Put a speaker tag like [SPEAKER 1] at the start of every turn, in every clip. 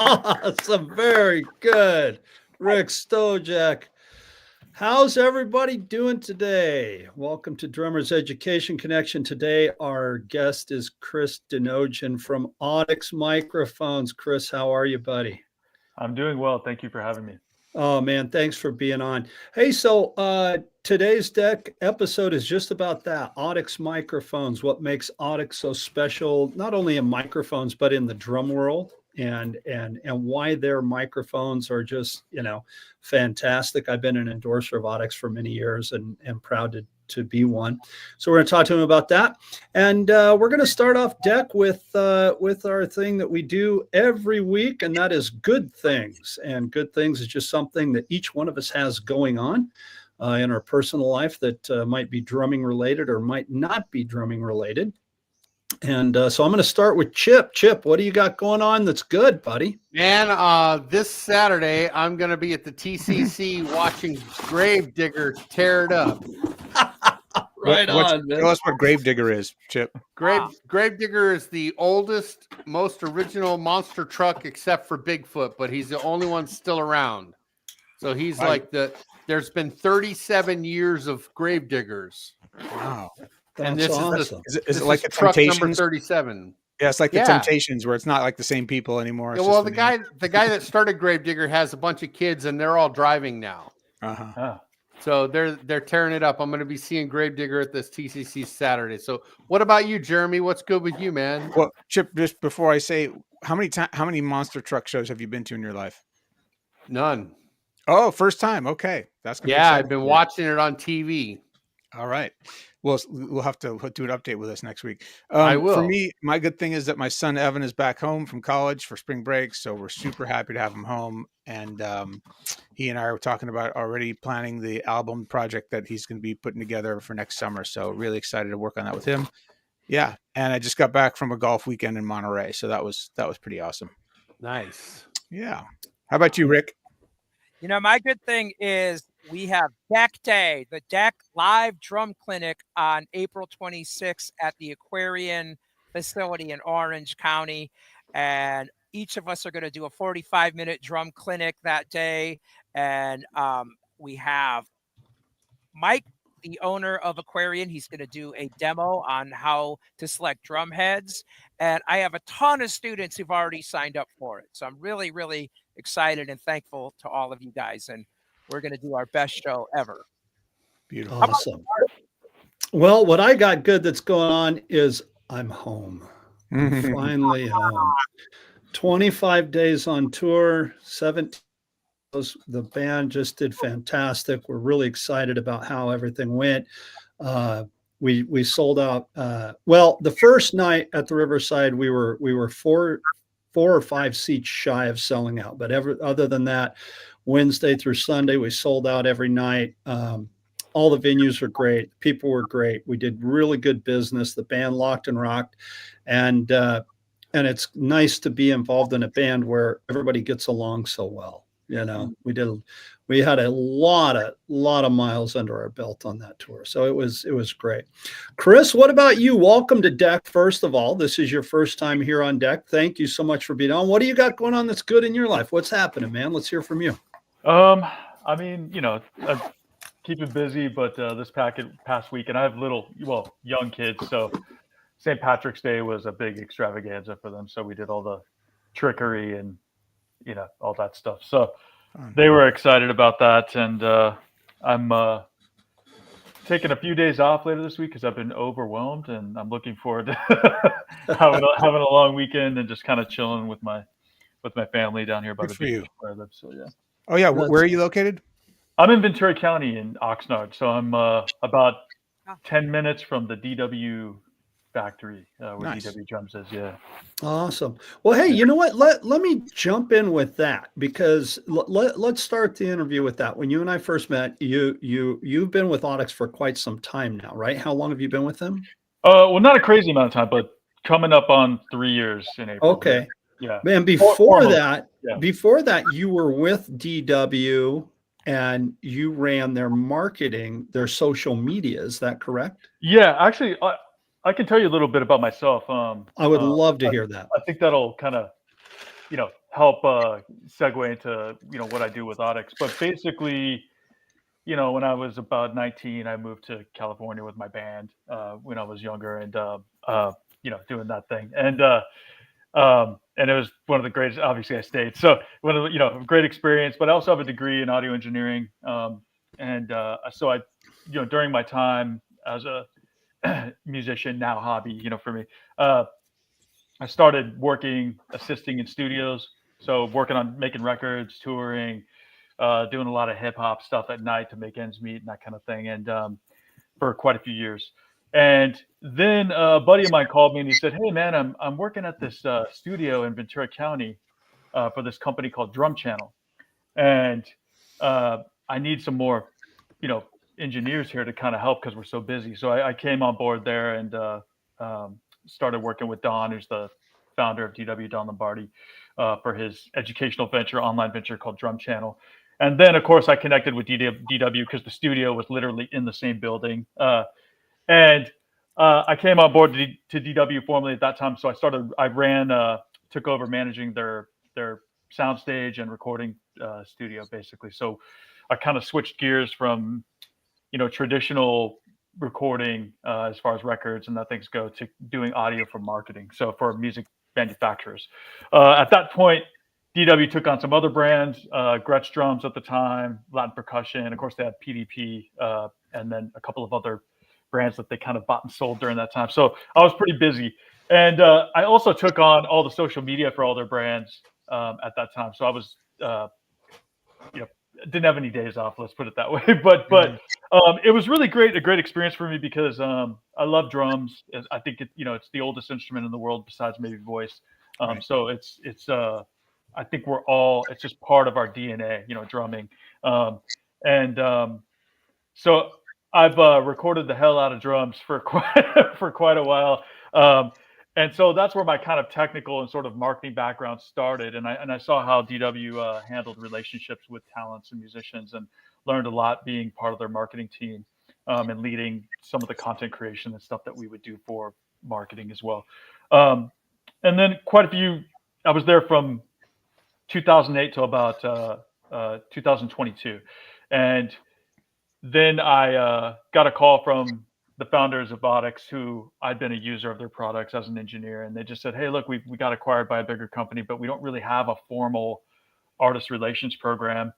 [SPEAKER 1] Awesome. Very good. Rick Stojak. How's everybody doing today? Welcome to Drummers Education Connection. Today, our guest is Chris Denogean from Audix Microphones. Chris, how are you, buddy?
[SPEAKER 2] I'm doing well. Thank you for having me.
[SPEAKER 1] Oh, man, thanks for being on. Hey, today's deck episode is just about that, Audix Microphones, what makes Audix so special, not only in microphones, but in the drum world, and why their microphones are just, fantastic. I've been an endorser of Audix for many years and proud to be one. So we're going to talk to him about that. And we're going to start off deck with our thing that we do every week, and that is good things. And good things is just something that each one of us has going on in our personal life that might be drumming related or might not be drumming related. And so I'm going to start with Chip. Chip, what do you got going on that's good, buddy?
[SPEAKER 3] Man, this Saturday, I'm going to be at the TCC watching Gravedigger tear it up.
[SPEAKER 1] Right on, man.
[SPEAKER 4] Tell us what Gravedigger is, Chip.
[SPEAKER 3] Gravedigger is the oldest, most original monster truck except for Bigfoot, but he's the only one still around. So he's there's been 37 years of Gravediggers.
[SPEAKER 4] Wow.
[SPEAKER 3] And this
[SPEAKER 1] awesome.
[SPEAKER 4] Is it like the
[SPEAKER 3] truck number
[SPEAKER 4] Temptations?
[SPEAKER 3] 37.
[SPEAKER 4] Yeah, it's like the Temptations, where it's not like the same people anymore.
[SPEAKER 3] Yeah, well, the guy that started Gravedigger has a bunch of kids, and they're all driving now. So they're tearing it up. I'm going to be seeing Gravedigger at this TCC Saturday. So what about you, Jeremy? What's good with you, man?
[SPEAKER 4] Well, Chip, just before I say, how many monster truck shows have you been to in your life?
[SPEAKER 3] None.
[SPEAKER 4] Oh, first time. Okay, that's gonna be exciting.
[SPEAKER 3] I've been watching it on TV.
[SPEAKER 4] All right. Well, we'll have to do an update with us next week.
[SPEAKER 3] I will.
[SPEAKER 4] For me, my good thing is that my son Evan is back home from college for spring break, so we're super happy to have him home. And he and I were talking about already planning the album project that he's going to be putting together for next summer. So really excited to work on that with him. Yeah, and I just got back from a golf weekend in Monterey, so that was pretty awesome.
[SPEAKER 3] Nice.
[SPEAKER 4] Yeah. How about you, Rick?
[SPEAKER 5] My good thing is we have Deck Day, the Deck Live Drum Clinic on April 26th at the Aquarian facility in Orange County. And each of us are going to do a 45-minute drum clinic that day. And we have Mike, the owner of Aquarian. He's going to do a demo on how to select drum heads. And I have a ton of students who've already signed up for it. So I'm really, really excited and thankful to all of you guys. And we're going to do our best show ever.
[SPEAKER 4] Beautiful.
[SPEAKER 1] Awesome. Well, what I got good that's going on is I'm home. I'm finally home. 25 days on tour, 17. The band just did fantastic. We're really excited about how everything went. We sold out. Well, the first night at the Riverside, we were four or five seats shy of selling out. But other than that, Wednesday through Sunday, we sold out every night. All the venues were great. People were great. We did really good business. The band locked and rocked, and it's nice to be involved in a band where everybody gets along so well. We had a lot of miles under our belt on that tour. So it was great. Chris, what about you? Welcome to Deck. First of all, this is your first time here on Deck. Thank you so much for being on. What do you got going on that's good in your life? What's happening, man? Let's hear from you.
[SPEAKER 2] I mean, I'm keeping busy, but this past week, and I have young kids. So St. Patrick's Day was a big extravaganza for them. So we did all the trickery and all that stuff. So they were excited about that. And I'm taking a few days off later this week because I've been overwhelmed, and I'm looking forward to having a long weekend and just kind of chilling with my family down here by the beach where I live. So yeah.
[SPEAKER 4] Oh yeah. Where are you located?
[SPEAKER 2] I'm in Ventura County in Oxnard. So I'm about 10 minutes from the DW factory where
[SPEAKER 4] Nice.
[SPEAKER 2] DW Drums is. Yeah.
[SPEAKER 1] Awesome. Well, hey, you know what? Let me jump in with that because let's start the interview with that. When you and I first met, you've been with Audix for quite some time now, right? How long have you been with them?
[SPEAKER 2] Well, not a crazy amount of time, but coming up on 3 years in April.
[SPEAKER 1] Okay.
[SPEAKER 2] Yeah.
[SPEAKER 1] Man, before that, you were with DW and you ran their marketing, their social media. Is that correct?
[SPEAKER 2] Yeah, actually, I can tell you a little bit about myself.
[SPEAKER 1] I would love to hear that.
[SPEAKER 2] I think that'll kind of, help segue into what I do with Audix. But basically, when I was about 19, I moved to California with my band when I was younger, and doing that thing. And it was one of the greatest. Obviously, I stayed. So one of the, great experience. But I also have a degree in audio engineering, so I, during my time as a musician, now hobby, for me, I started assisting in studios. So working on making records, touring, doing a lot of hip hop stuff at night to make ends meet and that kind of thing. And for quite a few years. And then a buddy of mine called me and he said, "Hey man, I'm working at this studio in Ventura County for this company called Drum Channel, and I need some more, engineers here to kind of help because we're so busy." So I came on board there and started working with Don, who's the founder of DW, Don Lombardi, for his educational venture, online venture called Drum Channel. And then, of course, I connected with DW because the studio was literally in the same building. And I came on board to DW formally at that time. So I took over managing their soundstage and recording studio, basically. So I kind of switched gears from, traditional recording as far as records and that things go to doing audio for marketing. So for music manufacturers. At that point, DW took on some other brands, Gretsch drums at the time, Latin percussion. Of course, they had PDP, and then a couple of other brands that they kind of bought and sold during that time. So I was pretty busy. And I also took on all the social media for all their brands at that time. So I was, didn't have any days off, let's put it that way. But it was really a great experience for me because I love drums. I think it's the oldest instrument in the world besides maybe voice.
[SPEAKER 4] Right.
[SPEAKER 2] So it's I think it's just part of our DNA, drumming. So I've recorded the hell out of drums for quite a while. And so that's where my kind of technical and sort of marketing background started. And I saw how DW handled relationships with talents and musicians, and learned a lot being part of their marketing team and leading some of the content creation and stuff that we would do for marketing as well. And then I was there from 2008 till about 2022. And then I got a call from the founders of Audix, who I'd been a user of their products as an engineer. And they just said, "Hey, look, we got acquired by a bigger company, but we don't really have a formal artist relations program.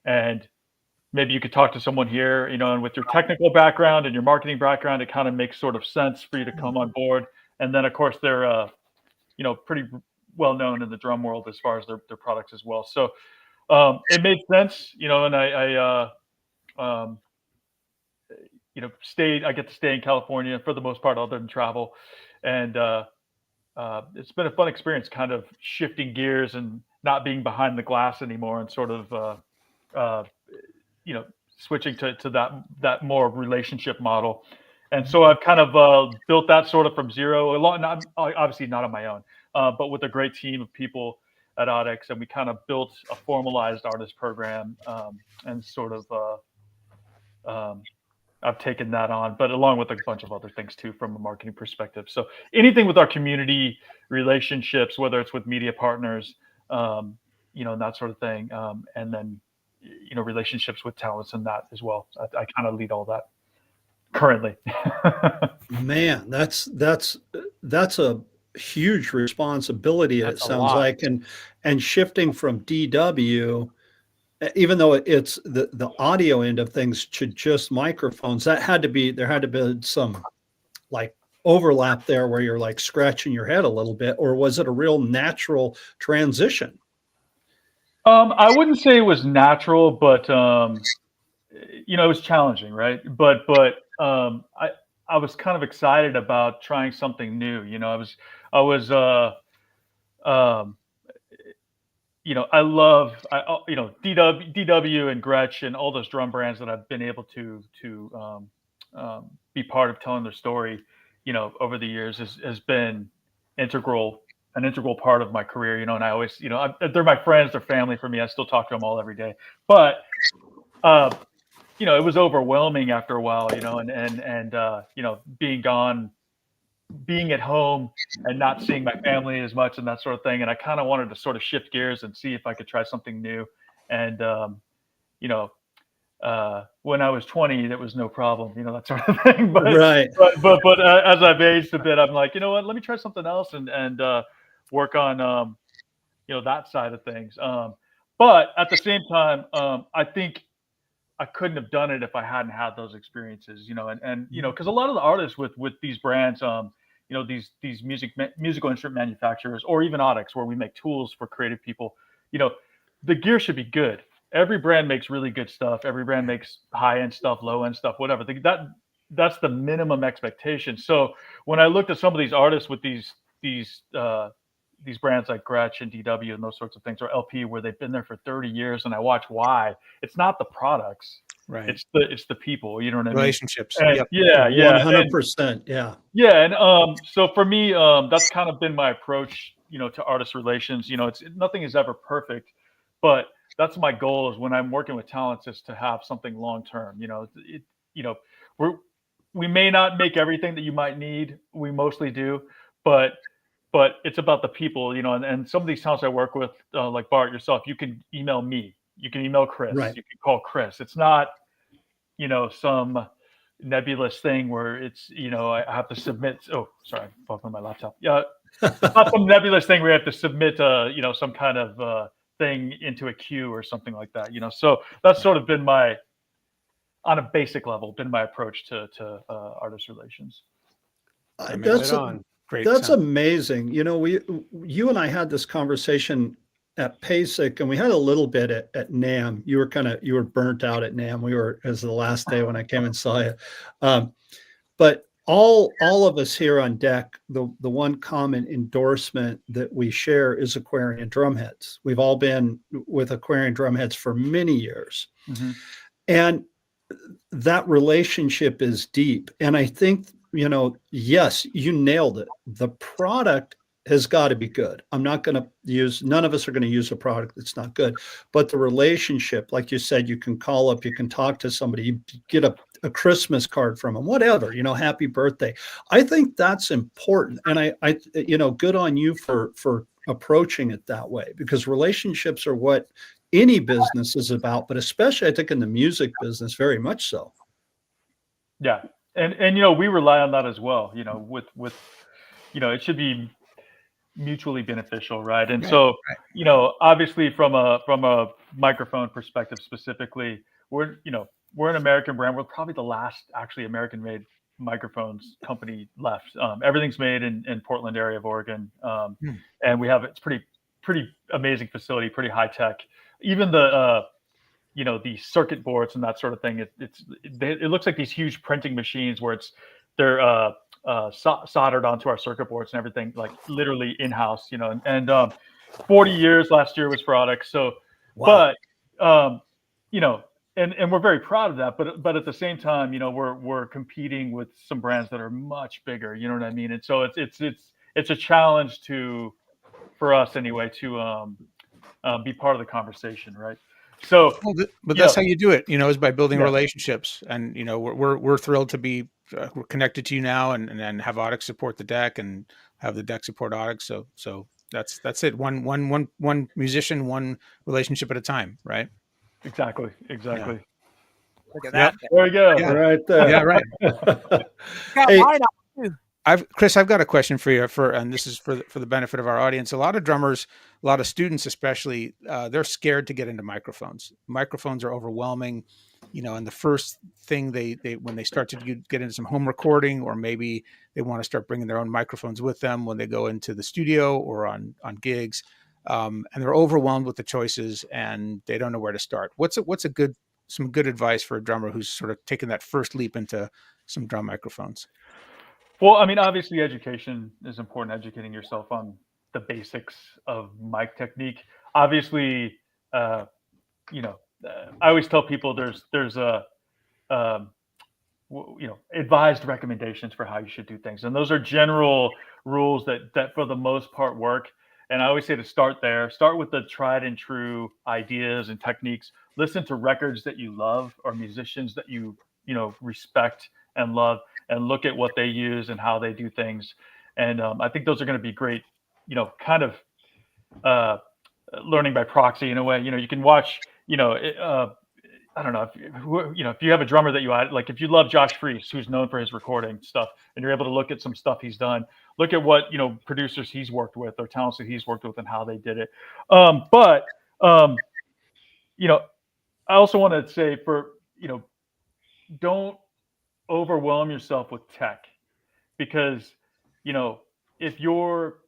[SPEAKER 2] And maybe you could talk to someone here, and with your technical background and your marketing background, it kind of makes sort of sense for you to come on board." And then, of course, they're, pretty well known in the drum world as far as their products as well. So it made sense, and I I get to stay in California for the most part, other than travel. And it's been a fun experience, kind of shifting gears and not being behind the glass anymore, and sort of, switching to that more relationship model. And so I've kind of built that sort of from zero, obviously not on my own, but with a great team of people at Audix. And we kind of built a formalized artist program, and sort of, I've taken that on, but along with a bunch of other things too, from a marketing perspective. So anything with our community relationships, whether it's with media partners, and that sort of thing, and then, relationships with talents and that as well. I kind of lead all that currently.
[SPEAKER 1] Man, that's a huge responsibility.
[SPEAKER 3] That's
[SPEAKER 1] It
[SPEAKER 3] a
[SPEAKER 1] sounds
[SPEAKER 3] lot.
[SPEAKER 1] like, and shifting from DW, even though it's the audio end of things, to just microphones, there had to be some like overlap there where you're like scratching your head a little bit, or was it a real natural transition?
[SPEAKER 2] I wouldn't say it was natural, but it was challenging, right? But I was kind of excited about trying something new. I was I love DW and Gretsch and all those drum brands that I've been able to be part of telling their story, over the years has been an integral part of my career, and I always, they're my friends, they're family for me. I still talk to them all every day, but it was overwhelming after a while, and being gone being at home and not seeing my family as much and that sort of thing. And I kind of wanted to sort of shift gears and see if I could try something new. And, you know, when I was 20, that was no problem, you know, that sort of thing. But,
[SPEAKER 1] Right.
[SPEAKER 2] but as I've aged a bit, I'm like, you know what, let me try something else and work on, you know, that side of things. But at the same time, I think I couldn't have done it if I hadn't had those experiences, you know, and you know, because a lot of the artists with these brands, you know, these musical instrument manufacturers, or even Audix, where we make tools for creative people, you know, the gear should be good. Every brand makes really good stuff. Every brand makes high end stuff, low end stuff, whatever. That's the minimum expectation. So when I looked at some of these artists with these brands like Gretsch and DW and those sorts of things, or LP, where they've been there for 30 years, and I watch why. It's not the products,
[SPEAKER 4] Right.
[SPEAKER 2] it's the people. You know what I mean?
[SPEAKER 4] Relationships.
[SPEAKER 2] And
[SPEAKER 4] Yep.
[SPEAKER 2] yeah, yeah,
[SPEAKER 1] 100%. Yeah.
[SPEAKER 2] yeah, and so for me, that's kind of been my approach, you know, to artist relations. You know, nothing is ever perfect, but that's my goal is when I'm working with talents is to have something long term. You know, you know, we may not make everything that you might need. We mostly do, but it's about the people, you know, and some of these talents I work with, like Bart, yourself, you can email me, you can email Chris,
[SPEAKER 1] Right.
[SPEAKER 2] you can call Chris. It's not, you know, some nebulous thing where it's, you know, I have to submit. Oh, sorry, I'm talking on my laptop. Yeah, it's not some nebulous thing where you have to submit, you know, some kind of thing into a queue or something like that. You know, so that's sort of been on a basic level, been my approach to artist relations.
[SPEAKER 1] That's
[SPEAKER 4] Great.
[SPEAKER 1] That's
[SPEAKER 4] sound.
[SPEAKER 1] amazing. You know, you and I had this conversation at PASIC, and we had a little bit at NAM. You were burnt out at NAM. It was the last day when I came and saw you. But all of us here on deck, the one common endorsement that we share is Aquarian drumheads. We've all been with Aquarian drumheads for many years.
[SPEAKER 2] Mm-hmm.
[SPEAKER 1] And that relationship is deep. And I think, you know, yes, you nailed it. The product has got to be good. None of us are going to use a product that's not good, but the relationship, like you said, you can call up, you can talk to somebody, you get a Christmas card from them, whatever, you know, happy birthday. I think that's important. And I you know, good on you for approaching it that way, because relationships are what any business is about, but especially I think in the music business, very much so.
[SPEAKER 2] Yeah. And you know, we rely on that as well, you know, with you know, it should be mutually beneficial, right? And so, you know, obviously from a microphone perspective specifically, we're an American brand. We're probably the last actually American made microphones company left. Everything's made in Portland area of Oregon. And it's pretty amazing facility, pretty high tech. Even the you know, the circuit boards and that sort of thing. It looks like these huge printing machines where they're soldered onto our circuit boards and everything, like literally in house, you know. And 40 years last year was for Audix. So,
[SPEAKER 1] wow.
[SPEAKER 2] But you know, and we're very proud of that. But at the same time, you know, we're competing with some brands that are much bigger. You know what I mean? And so it's a challenge for us anyway to be part of the conversation, right? So,
[SPEAKER 4] but that's how you do it, you know, is by building
[SPEAKER 2] Yeah.
[SPEAKER 4] relationships. And you know, we're thrilled to be we're connected to you now, and have Audix support the deck, and have the deck support Audix. So that's it. One musician, one relationship at a time, right?
[SPEAKER 2] Exactly.
[SPEAKER 5] Look at that.
[SPEAKER 2] There we go.
[SPEAKER 4] Yeah.
[SPEAKER 1] Right there.
[SPEAKER 4] Yeah, right.
[SPEAKER 5] Got
[SPEAKER 1] Hey,
[SPEAKER 5] mine up, too.
[SPEAKER 4] Chris, I've got a question for you, and this is for the benefit of our audience. A lot of drummers, a lot of students, especially, they're scared to get into microphones. Microphones are overwhelming, you know. And the first thing they when they start to get into some home recording, or maybe they want to start bringing their own microphones with them when they go into the studio or on gigs, and they're overwhelmed with the choices and they don't know where to start. What's some good advice for a drummer who's sort of taking that first leap into some drum microphones?
[SPEAKER 2] Well, I mean, obviously, education is important. Educating yourself on the basics of mic technique. Obviously, you know, I always tell people there's you know, advised recommendations for how you should do things, and those are general rules that for the most part work. And I always say to start there. Start with the tried and true ideas and techniques. Listen to records that you love or musicians that you know respect and love, and look at what they use and how they do things. And I think those are going to be great, kind of learning by proxy in a way. You can watch, I don't know if you have a drummer that you add, like if you love Josh Freese, who's known for his recording stuff, and you're able to look at some stuff he's done, look at what producers he's worked with or talents that he's worked with and how they did it. But I also want to say don't overwhelm yourself with tech, because if you're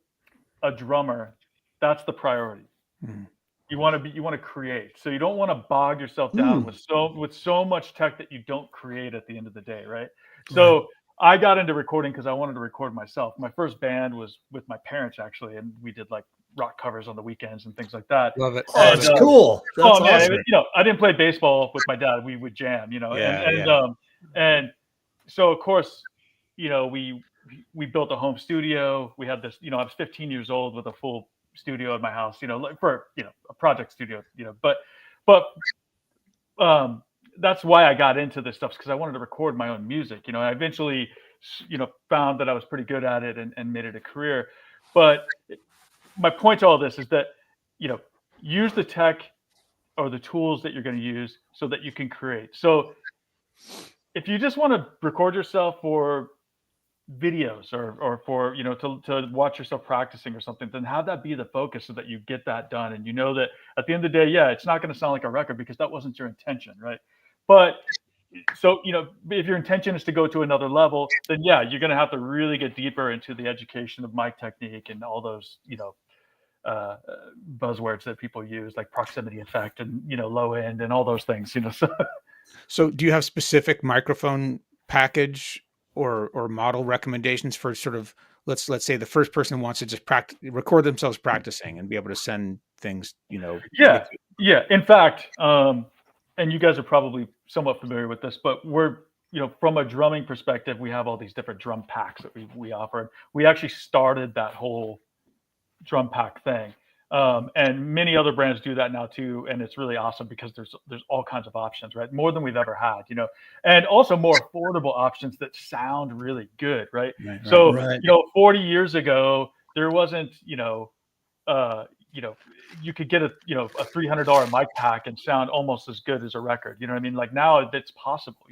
[SPEAKER 2] a drummer, that's the priority.
[SPEAKER 4] Mhm.
[SPEAKER 2] You want to create, so you don't want to bog yourself down with so much tech that you don't create at the end of the day, right? So I got into recording because I wanted to record myself. My first band was with my parents, actually, and we did like rock covers on the weekends and things like that.
[SPEAKER 4] Love it.
[SPEAKER 1] Oh, that's cool. That's awesome.
[SPEAKER 2] I didn't play baseball with my dad. We would jam, and so of course, we built a home studio. We had this, I was 15 years old with a full studio at my house, for a project studio, but that's why I got into this stuff, because I wanted to record my own music. I eventually found that I was pretty good at it and made it a career. But my point to all this is that use the tech or the tools that you're going to use so that you can create. So if you just want to record yourself for videos or for to watch yourself practicing or something, then have that be the focus so that you get that done, and that at the end of the day, it's not going to sound like a record because that wasn't your intention, right? But so if your intention is to go to another level, then you're going to have to really get deeper into the education of mic technique and all those buzzwords that people use, like proximity effect and low end and all those things.
[SPEAKER 4] So do you have specific microphone package or model recommendations for sort of, let's say the first person wants to just record themselves practicing and be able to send things,
[SPEAKER 2] Yeah. In fact, and you guys are probably somewhat familiar with this, but we're, from a drumming perspective, we have all these different drum packs that we offer. We actually started that whole drum pack thing. And many other brands do that now too, and it's really awesome because there's all kinds of options, right? More than we've ever had, and also more affordable options that sound really good, right? So 40 years ago there wasn't, you could get a $300 mic pack and sound almost as good as a record. Like now it's possible,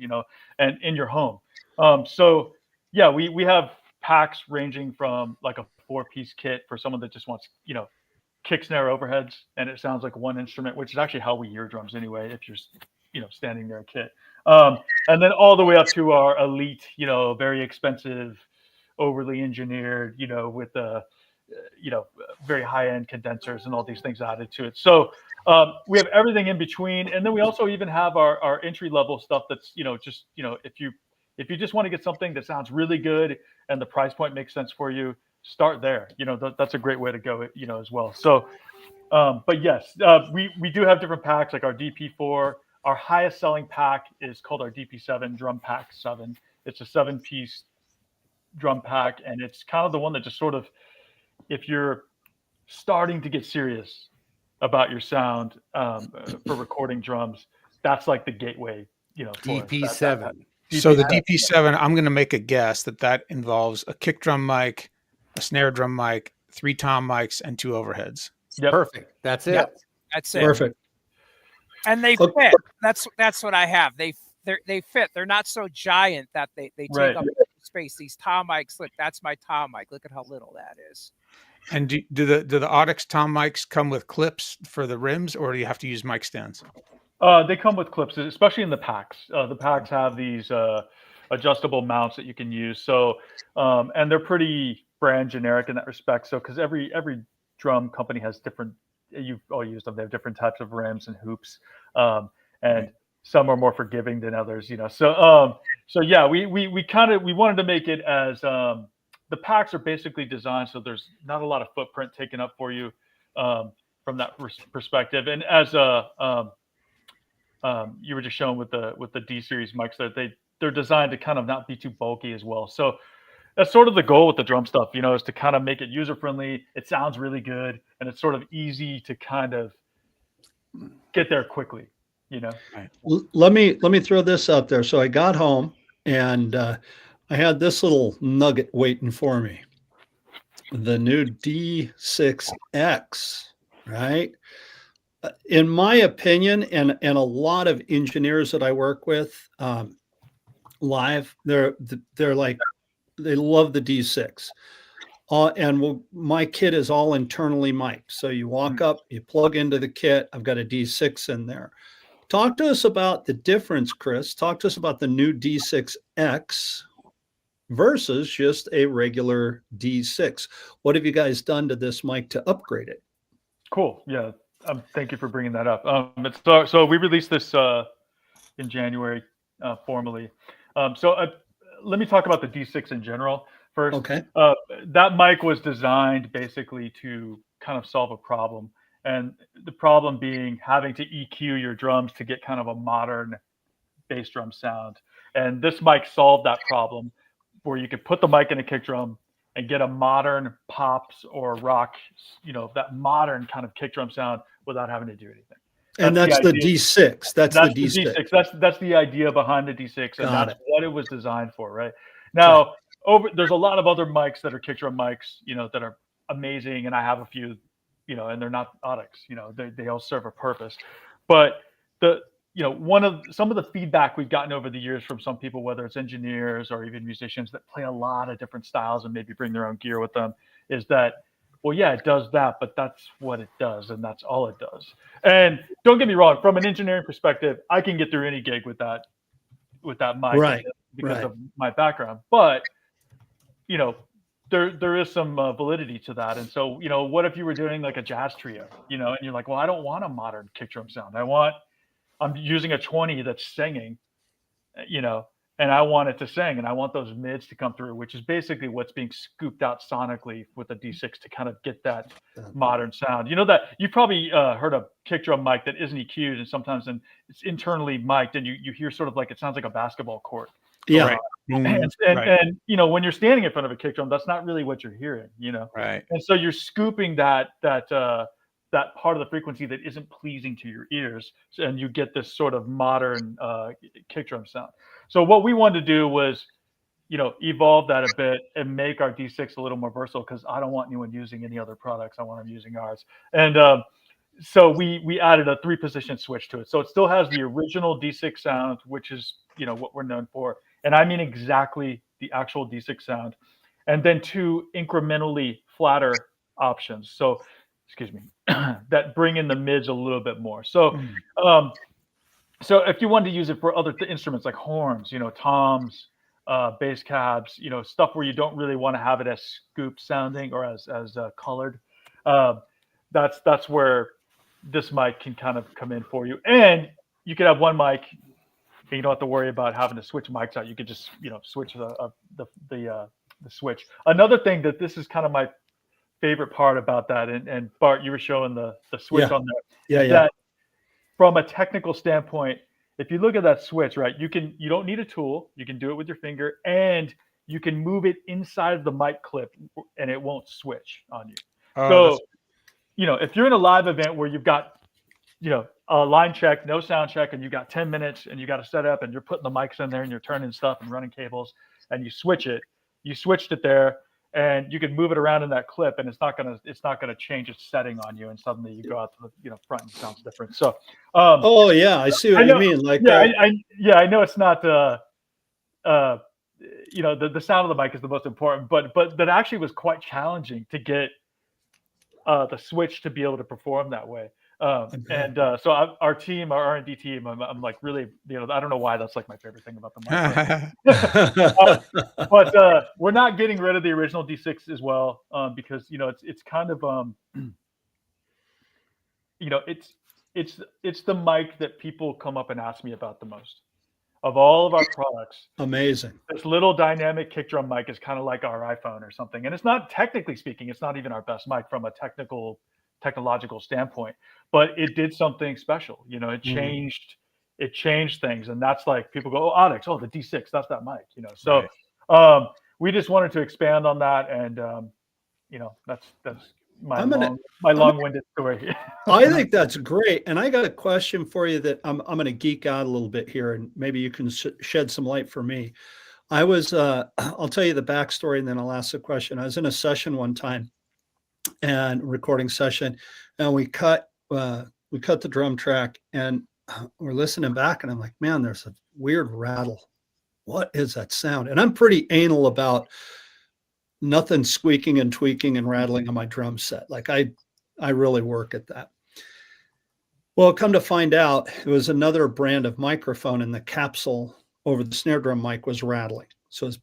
[SPEAKER 2] and in your home. So yeah, we have packs ranging from like a 4-piece kit for someone that just wants, kick, snare, overheads, and it sounds like one instrument, which is actually how we hear drums anyway, if you're standing near a kit, and then all the way up to our elite, very expensive, overly engineered, with the very high-end condensers and all these things added to it. So we have everything in between, and then we also even have our entry-level stuff that's if you just want to get something that sounds really good and the price point makes sense for you, start there. That's a great way to go, as well. So, but yes, we do have different packs, like our DP4. Our highest selling pack is called our DP7 Drum Pack 7. It's a 7-piece drum pack, and it's kind of the one that just sort of, if you're starting to get serious about your sound for recording drums, that's like the gateway,
[SPEAKER 3] DP7.
[SPEAKER 4] So the DP7, I'm going to make a guess that involves a kick drum mic, a snare drum mic, 3 tom mics, and 2 overheads.
[SPEAKER 2] Yep.
[SPEAKER 3] Perfect. That's it.
[SPEAKER 5] Yep. That's it.
[SPEAKER 1] Perfect.
[SPEAKER 5] And they fit. That's what I have. They fit. They're not so giant that they take up space. These tom mics, look, that's my tom mic. Look at how little that is.
[SPEAKER 4] And do the Audix tom mics come with clips for the rims, or do you have to use mic stands?
[SPEAKER 2] They come with clips, especially in the packs. The packs have these adjustable mounts that you can use. So, and they're pretty brand generic in that respect. So, because every drum company has different, you've all used them. They have different types of rims and hoops, and some are more forgiving than others. So yeah, we wanted to make it as the packs are basically designed so there's not a lot of footprint taken up for you from that perspective. And as you were just showing with the D series mics, they're designed to kind of not be too bulky as well. So that's sort of the goal with the drum stuff, is to kind of make it user friendly. It sounds really good, and it's sort of easy to kind of get there quickly.
[SPEAKER 1] Let me throw this out there. So I got home and I had this little nugget waiting for me. The new D6X, right? In my opinion, and a lot of engineers that I work with live, they're like, they love the D6. My kit is all internally mic'd. So you walk up, you plug into the kit. I've got a D6 in there. Talk to us about the difference, Chris. Talk to us about the new D6X versus just a regular D6. What have you guys done to this mic to upgrade it?
[SPEAKER 2] Cool. Yeah. Thank you for bringing that up. So we released this in January formally. Let me talk about the D6 in general first.
[SPEAKER 1] Okay.
[SPEAKER 2] That mic was designed basically to kind of solve a problem, and the problem being having to EQ your drums to get kind of a modern bass drum sound. And this mic solved that problem, where you could put the mic in a kick drum and get a modern pops or rock, that modern kind of kick drum sound without having to do anything.
[SPEAKER 1] And that's the D6. That's the D6.
[SPEAKER 2] That's the idea behind the D6, and that's what it was designed for, right? Now, there's a lot of other mics that are kick drum mics, that are amazing, and I have a few, and they're not Audix. They all serve a purpose. But some of the feedback we've gotten over the years from some people, whether it's engineers or even musicians that play a lot of different styles and maybe bring their own gear with them, is that, well, yeah, it does that, but that's what it does, and that's all it does. And don't get me wrong, from an engineering perspective, I can get through any gig with that mic, because of my background. But there is some validity to that. And so, what if you were doing like a jazz trio, and you're like, well, I don't want a modern kick drum sound. I'm using a 20 that's singing, and I want it to sing, and I want those mids to come through, which is basically what's being scooped out sonically with the D6 to kind of get that modern sound. That you've probably heard a kick drum mic that isn't EQ'd, and sometimes it's internally mic'd, and you hear sort of like, it sounds like a basketball court.
[SPEAKER 1] Yeah.
[SPEAKER 4] Right.
[SPEAKER 2] And when you're standing in front of a kick drum, that's not really what you're hearing,
[SPEAKER 4] Right.
[SPEAKER 2] And so you're scooping that part of the frequency that isn't pleasing to your ears, and you get this sort of modern kick drum sound. So what we wanted to do was, evolve that a bit and make our D6 a little more versatile, because I don't want anyone using any other products. I want them using ours. And so we added a 3-position switch to it. So it still has the original D6 sound, which is, what we're known for. And I mean exactly the actual D6 sound. And then 2 incrementally flatter options. So, excuse me, that bring in the mids a little bit more. So, so if you wanted to use it for other instruments like horns, toms, bass cabs, stuff where you don't really want to have it as scoop sounding or as colored, that's where this mic can kind of come in for you. And you could have one mic, and you don't have to worry about having to switch mics out. You could just, switch the switch. Another thing that this is kind of my favorite part about that, and Bart, you were showing the switch on there.
[SPEAKER 1] Yeah.
[SPEAKER 2] That from a technical standpoint, if you look at that switch, right, you don't need a tool. You can do it with your finger, and you can move it inside of the mic clip, and it won't switch on you. So, if you're in a live event where you've got, a line check, no sound check, and you've got 10 minutes, and you got to set up, and you're putting the mics in there, and you're turning stuff and running cables, and you switched it there, and you can move it around in that clip, and it's not gonna change its setting on you, and suddenly you go out to the front and it sounds different. So,
[SPEAKER 1] oh yeah, I see what you mean. Like,
[SPEAKER 2] I know it's not the sound of the mic is the most important, but that actually was quite challenging to get the switch to be able to perform that way. And so our team, our R&D team, I'm like really, I don't know why that's like my favorite thing about the mic. But we're not getting rid of the original D6 as well, because it's kind of it's the mic that people come up and ask me about the most of all of our products.
[SPEAKER 1] Amazing.
[SPEAKER 2] This little dynamic kick drum mic is kind of like our iPhone or something, and it's not, technically speaking, it's not even our best mic from a technological standpoint, but it did something special. It changed things, and that's like, people go, oh, Audix, oh, the D6, that's that mic. So we just wanted to expand on that, and that's my
[SPEAKER 1] I'm gonna-
[SPEAKER 2] long-winded story.
[SPEAKER 1] I think that's great. And I got a question for you that I'm going to geek out a little bit here, and maybe you can shed some light for me. I was, I'll tell you the backstory and then I'll ask the question. I was in a session one time and recording session, and we cut the drum track, and we're listening back, and I'm like, man, there's a weird rattle. What is that sound? And I'm pretty anal about nothing squeaking and tweaking and rattling on my drum set. Like I really work at that. Well, come to find out, it was another brand of microphone, and the capsule over the snare drum mic was rattling. So it's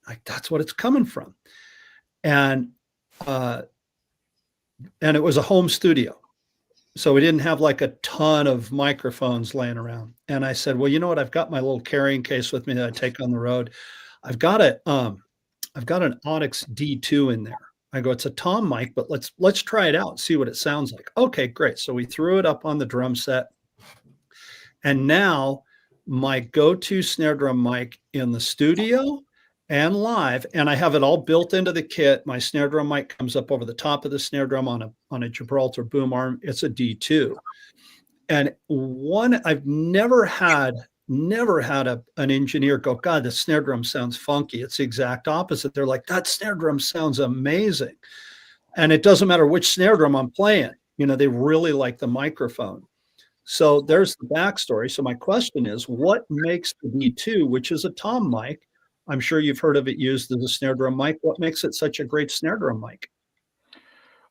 [SPEAKER 1] like, that's what it's coming from. And it was a home studio. So we didn't have like a ton of microphones laying around. And I said, well, you know what? I've got my little carrying case with me that I take on the road. I've got an Audix D2 in there. I go, it's a tom mic, but let's try it out and see what it sounds like. Okay, great. So we threw it up on the drum set. And now my go-to snare drum mic in the studio and live, and I have it all built into the kit. My snare drum mic comes up over the top of the snare drum on a Gibraltar boom arm. It's a D2. And I've never had an engineer go, God, the snare drum sounds funky. It's the exact opposite. They're like, that snare drum sounds amazing. And it doesn't matter which snare drum I'm playing. They really like the microphone. So there's the backstory. So my question is, what makes the D2, which is a tom mic, I'm sure you've heard of it used as a snare drum mic, what makes it such a great snare drum mic?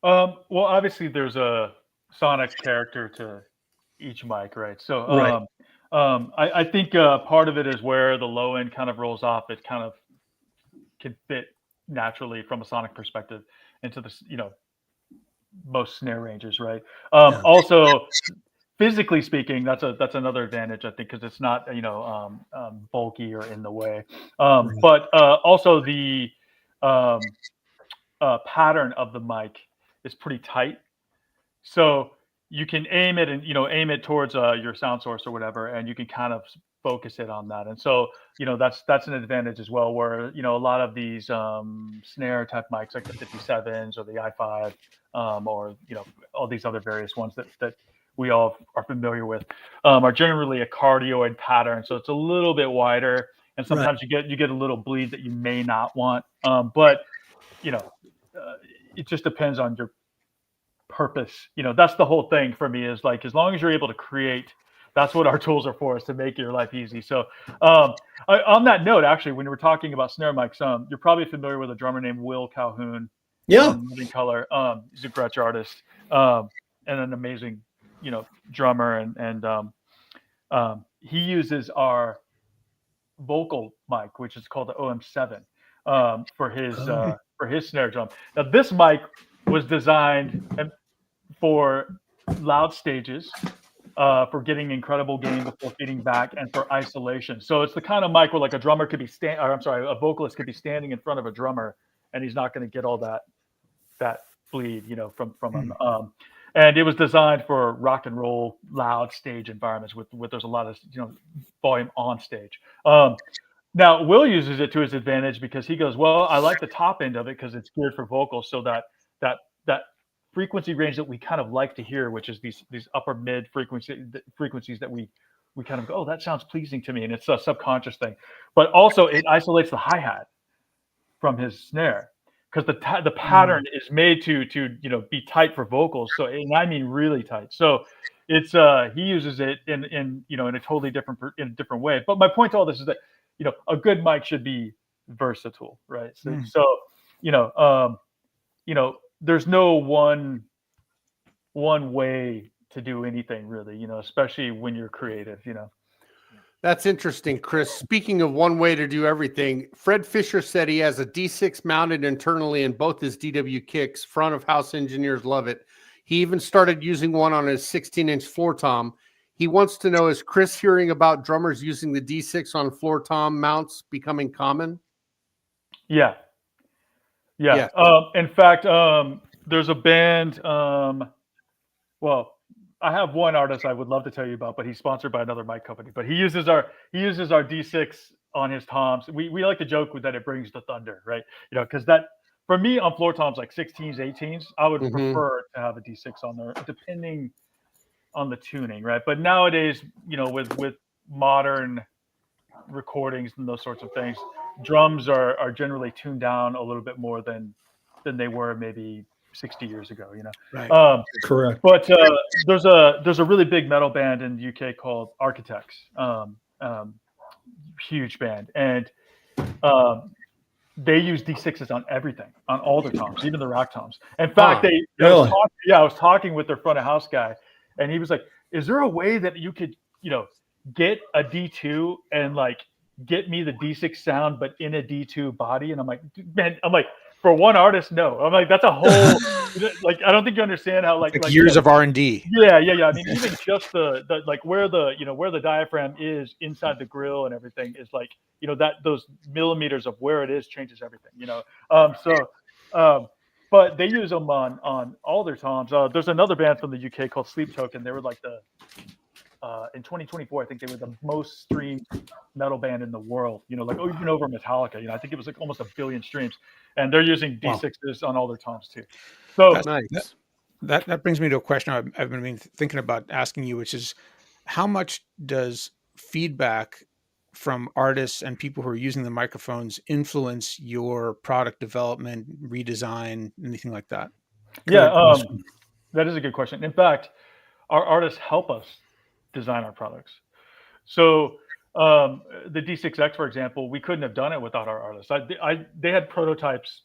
[SPEAKER 2] Well, obviously there's a sonic character to each mic, right? So
[SPEAKER 1] Right.
[SPEAKER 2] I think part of it is where the low end kind of rolls off. It kind of can fit naturally from a sonic perspective into the most snare ranges, right?
[SPEAKER 1] Yeah.
[SPEAKER 2] Also, physically speaking, that's another advantage, I think, because it's not bulky or in the way. But also the pattern of the mic is pretty tight, so you can aim it towards your sound source or whatever, and you can kind of focus it on that. And so that's an advantage as well, where a lot of these snare type mics like the 57s or the i5 or all these other various ones that we all are familiar with are generally a cardioid pattern, so it's a little bit wider, and sometimes you get a little bleed that you may not want, but it just depends on your purpose. That's the whole thing for me, is like, as long as you're able to create, that's what our tools are for, is to make your life easy. So on that note, actually, when we're talking about snare mics, you're probably familiar with a drummer named Will Calhoun.
[SPEAKER 1] Yeah.
[SPEAKER 2] Living Color. He's a Gretsch artist and an amazing drummer, and he uses our vocal mic, which is called the OM7, for his snare drum. Now, this mic was designed for loud stages, for getting incredible gain before feeding back, and for isolation. So it's the kind of mic where, like, a vocalist could be standing in front of a drummer, and he's not going to get all that bleed, from him. And it was designed for rock and roll, loud stage environments with there's a lot of volume on stage. Now Will uses it to his advantage, because he goes, well, I like the top end of it because it's geared for vocals, so that frequency range that we kind of like to hear, which is these upper mid frequencies that we kind of go, oh, that sounds pleasing to me, and it's a subconscious thing. But also it isolates the hi-hat from his snare, because the pattern is made to be tight for vocals. So, and I mean really tight. So it's he uses it in a totally different way. But my point to all this is that a good mic should be versatile, right? So there's no one way to do anything really, especially when you're creative,
[SPEAKER 3] That's interesting, Chris. Speaking of one way to do everything, Fred Fisher said he has a D6 mounted internally in both his DW kicks. Front of house engineers love it. He even started using one on his 16-inch floor tom. He wants to know, is Chris hearing about drummers using the D6 on floor tom mounts becoming common?
[SPEAKER 2] Yeah. In fact, there's a band. Well, I have one artist I would love to tell you about, but he's sponsored by another mic company. But he uses our D6 on his toms. We like to joke with that it brings the thunder, right? Because that for me on floor toms like 16s, 18s, I would
[SPEAKER 3] Mhm.
[SPEAKER 2] prefer to have a D6 on there, depending on the tuning, right? But nowadays, with modern recordings and those sorts of things, drums are generally tuned down a little bit more than they were maybe 60 years ago.
[SPEAKER 4] Right.
[SPEAKER 1] Correct.
[SPEAKER 2] But there's a really big metal band in the UK called Architects, huge band, and they use D6s on everything, on all their toms, even the rack toms. In fact,
[SPEAKER 1] really?
[SPEAKER 2] I was talking with their front of house guy, and he was like, "Is there a way that you could, get a D2 and like get me the D6 sound, but in a D2 body?" And I'm like, "Man, for one artist, no." I'm like, "That's a whole like I don't think you understand how like
[SPEAKER 4] years of R&D.
[SPEAKER 2] Yeah. I mean, even just the like where the diaphragm is inside the grill and everything is like, that those millimeters of where it is changes everything. But they use them on all their toms. There's another band from the UK called Sleep Token. They were like in 2024, I think they were the most streamed metal band in the world. Like even over Metallica. I think it was like almost 1 billion streams, and they're using D6s on all their toms too. So
[SPEAKER 3] Nice.
[SPEAKER 4] That brings me to a question I've been thinking about asking you, which is how much does feedback from artists and people who are using the microphones influence your product development, redesign, anything like that?
[SPEAKER 2] yeah, that is a good question. In fact, our artists help us design our products. So the D6X, for example, we couldn't have done it without our artists. They had prototypes,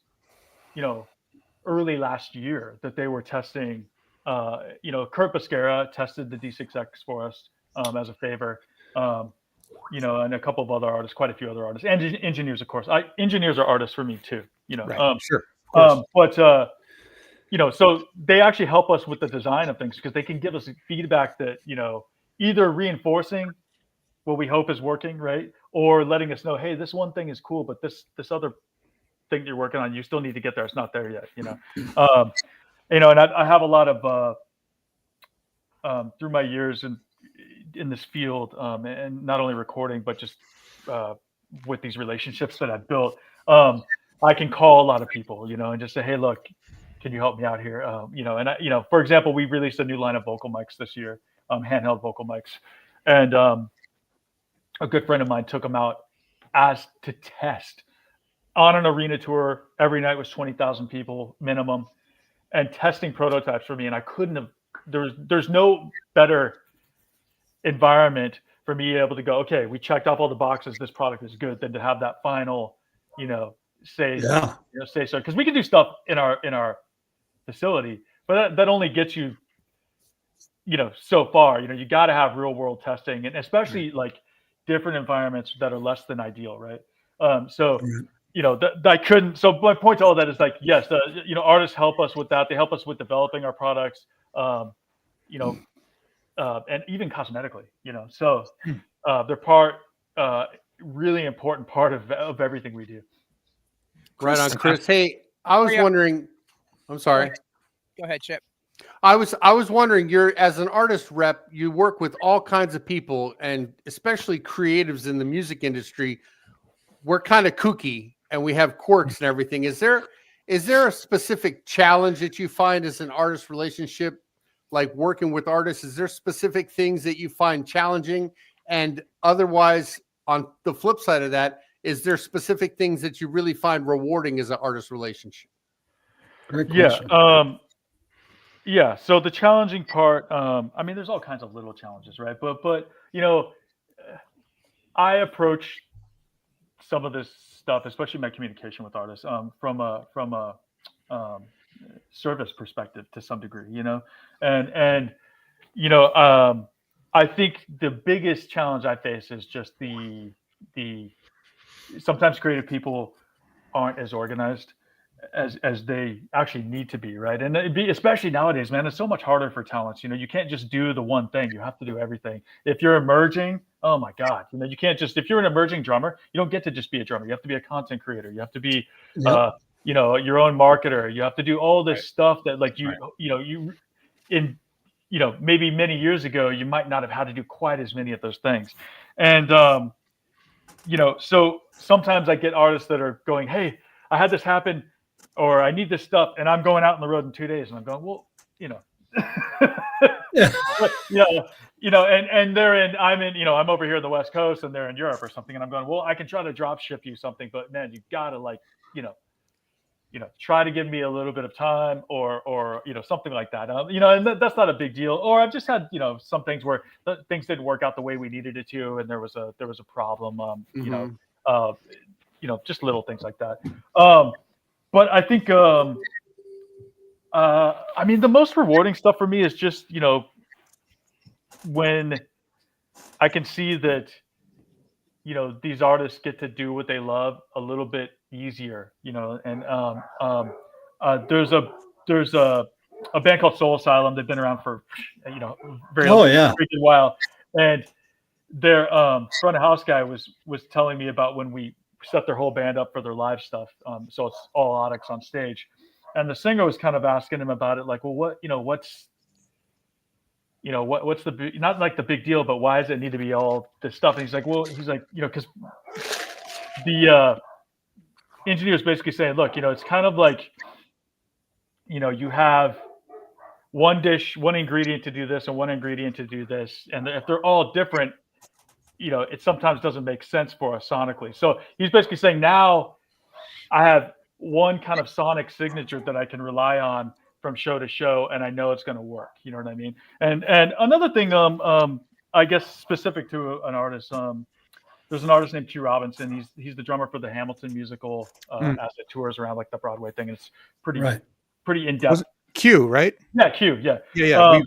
[SPEAKER 2] early last year that they were testing. Kurt Busquera tested the D6X for us as a favor. And a couple of other artists, quite a few other artists, and engineers, of course. Engineers are artists for me too.
[SPEAKER 4] Right. Sure. Of course.
[SPEAKER 2] But so they actually help us with the design of things because they can give us feedback that either reinforcing what we hope is working, right, or letting us know, hey, this one thing is cool, but this other thing you're working on, you still need to get there. It's not there yet. And I have a lot of through my years in this field, and not only recording, but just with these relationships that I've built, I can call a lot of people, and just say, hey, look, can you help me out here? For example, we released a new line of vocal mics this year, handheld vocal mics, and a good friend of mine took them out as to test on an arena tour. Every night was 20,000 people minimum, and testing prototypes for me. And I couldn't have. There's no better environment for me able to go, okay, we checked off all the boxes, this product is good, than to have that final, say so, because we can do stuff in our facility, but that only gets you, so far. You got to have real world testing, and especially like different environments that are less than ideal, right? I couldn't. So my point to all that is like, yes, artists help us with that. They help us with developing our products, and even cosmetically, So they're really important part of everything we do.
[SPEAKER 3] Right on, Chris. Hey, I was wondering. I'm sorry.
[SPEAKER 5] Go ahead, Chip.
[SPEAKER 3] I was wondering, as an artist rep, you work with all kinds of people, and especially creatives in the music industry. We're kind of kooky and we have quirks and everything. Is there a specific challenge that you find as an artist relationship, like working with artists? Is there specific things that you find challenging? And otherwise, on the flip side of that, is there specific things that you really find rewarding as an artist relationship?
[SPEAKER 1] Great question.
[SPEAKER 2] Yeah. So the challenging part, there's all kinds of little challenges, right? But I approach some of this stuff, especially my communication with artists, from a service perspective to some degree, and I think the biggest challenge I face is just the sometimes creative people aren't as organized as they actually need to be, right? And especially nowadays, man, it's so much harder for talents. You can't just do the one thing. You have to do everything. If you're emerging, oh my God, you can't just. If you're an emerging drummer, you don't get to just be a drummer. You have to be a content creator. You have to be, your own marketer. You have to do all this stuff that, like, maybe many years ago, you might not have had to do quite as many of those things. And so sometimes I get artists that are going, hey, I had this happen. or I need this stuff, and I'm going out on the road in 2 days, and I'm going, well, you know,
[SPEAKER 1] Yeah.
[SPEAKER 2] and they're in, I'm over here in the West Coast, and they're in Europe or something, and I'm going, well, I can try to drop ship you something, but man, you gotta like, try to give me a little bit of time, or something like that. And that's not a big deal. Or I've just had some things where things didn't work out the way we needed it to, and there was a problem. Just little things like that. But I think the most rewarding stuff for me is just when I can see that these artists get to do what they love a little bit easier, and there's a band called Soul Asylum. They've been around for very freaking while, and their front of house guy was telling me about when we set their whole band up for their live stuff. So it's all Audix on stage, and the singer was kind of asking him about it, like, well, what's the, not like the big deal, but why does it need to be all this stuff? And he's like, because the engineer is basically saying, look, it's kind of like, you have one ingredient to do this and one ingredient to do this. And if they're all different, it sometimes doesn't make sense for us sonically. So he's basically saying, now I have one kind of sonic signature that I can rely on from show to show, and I know it's going to work. You know what I mean? And another thing, I guess specific to an artist, there's an artist named Q Robinson. He's the drummer for the Hamilton musical as it tours around like the Broadway thing. It's pretty in depth.
[SPEAKER 4] Q, right?
[SPEAKER 2] Yeah, Q. Yeah.
[SPEAKER 4] Yeah.